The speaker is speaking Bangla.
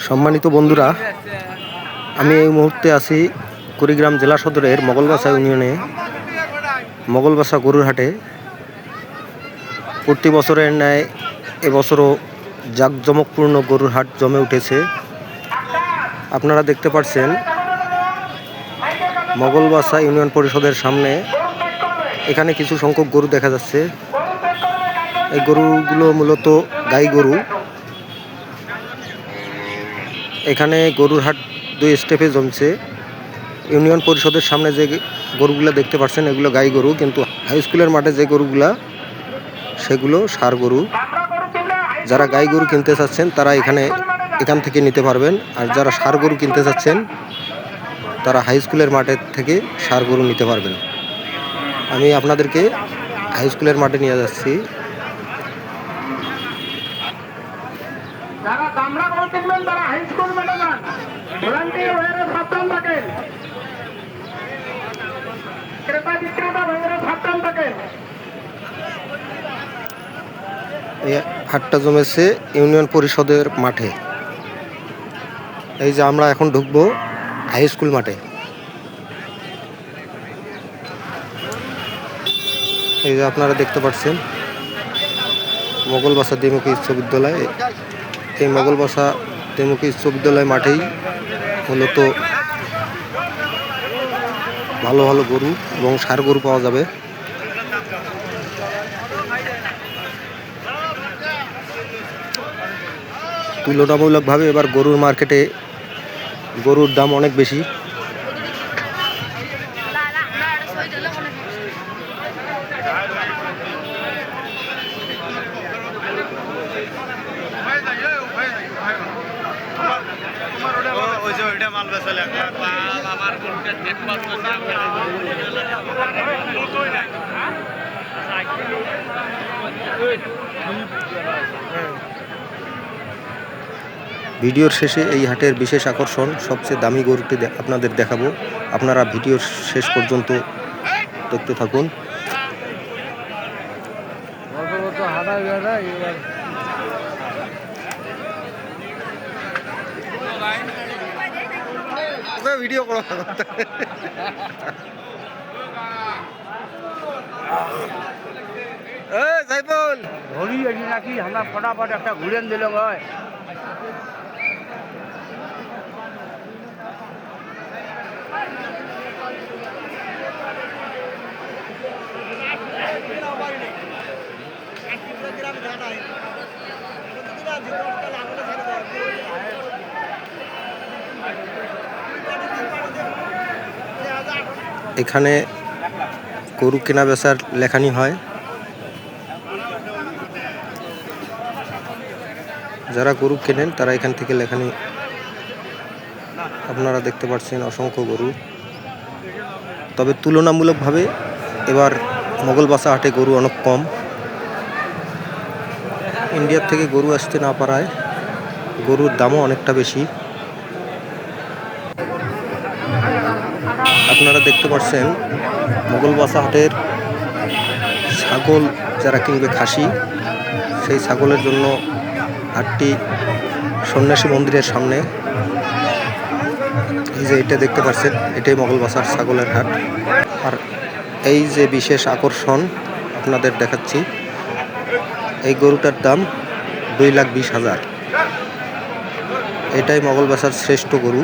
সম্মানিত বন্ধুরা, আমি এই মুহূর্তে আছি কুড়িগ্রাম জেলা সদরের মোগলবাসা ইউনিয়নে মোগলবাসা গরুর হাটে। প্রতি বছরের ন্যায় এবছরও জাঁকজমকপূর্ণ গরুর হাট জমে উঠেছে। আপনারা দেখতে পাচ্ছেন মোগলবাসা ইউনিয়ন পরিষদের সামনে এখানে কিছু সংখ্যক গরু দেখা যাচ্ছে। এই গরুগুলো মূলত গাই গরু। এখানে গরুর হাট দুই স্টেপে জমছে। ইউনিয়ন পরিষদের সামনে যে গরুগুলো দেখতে পাচ্ছেন এগুলো গাই গরু, কিন্তু হাই স্কুলের মাঠে যে গরুগুলা সেগুলো ষাঁড় গরু। যারা গাই গরু কিনতে চাচ্ছেন তারা এখান থেকে নিতে পারবেন, আর যারা ষাঁড় গরু কিনতে চাচ্ছেন তারা হাই স্কুলের মাঠের থেকে ষাঁড় গরু নিতে পারবেন। আমি আপনাদেরকে হাই স্কুলের মাঠে নিয়ে যাচ্ছি। যারা দামরা গরু কিনবেন তারা হাই স্কুল মাঠে যান, ভলান্টিয়ার হয়ে সাবধান থাকেন, ক্রেতা বিক্রেতা হয়ে সাবধান থাকেন। এই হাটটা জমেছে ইউনিয়ন পরিষদের মাঠে। এই যে আমরা এখন ঢুকবো হাই স্কুল মাঠে। এই যে আপনারা দেখতে পাচ্ছেন মোগলবাসা দ্বিমুখী উচ্চ বিদ্যালয়। এই মোগলবাসা দ্বিমুখী উচ্চ বিদ্যালয় মাঠেই মূলত ভালো ভালো গরু এবং ষাঁড় গরু পাওয়া যাবে। তুলনামূলকভাবে এবার গরুর মার্কেটে গরুর দাম অনেক বেশি। ভিডিওর শেষে এই হাটের বিশেষ আকর্ষণ সবচেয়ে দামি গরুটি আপনাদের দেখাবো। আপনারা ভিডিওর শেষ পর্যন্ত দেখতে থাকুন। ভিডিও করো ঘড়ি এসে নাকি আমরা ফটাফট একটা ঘুরেন দিল হয়। এখানে গরু কেনা বেচার লেখানি হয়। যারা গরু কেনেন তারা এখান থেকে লেখানি। আপনারা দেখতে পাচ্ছেন অসংখ্য গরু। তবে তুলনামূলকভাবে এবার মোগলবাসা হাটে গরু অনেক কম। ইন্ডিয়ার থেকে গরু আসতে না পারায় গরুর দামও অনেকটা বেশি। আপনারা দেখতে পাচ্ছেন মোগলবাসা হাটের ছাগল যারা কিনবে খাসি, সেই ছাগলের জন্য হাটটি সন্ন্যাসী মন্দিরের সামনে। এই যে এটা দেখতে পাচ্ছেন এটাই মোগলবাসার ছাগলের হাট। আর এই যে বিশেষ আকর্ষণ আপনাদের দেখাচ্ছি, এই গরুটার দাম 2,20,000। এটাই মোগলবাসার শ্রেষ্ঠ গরু।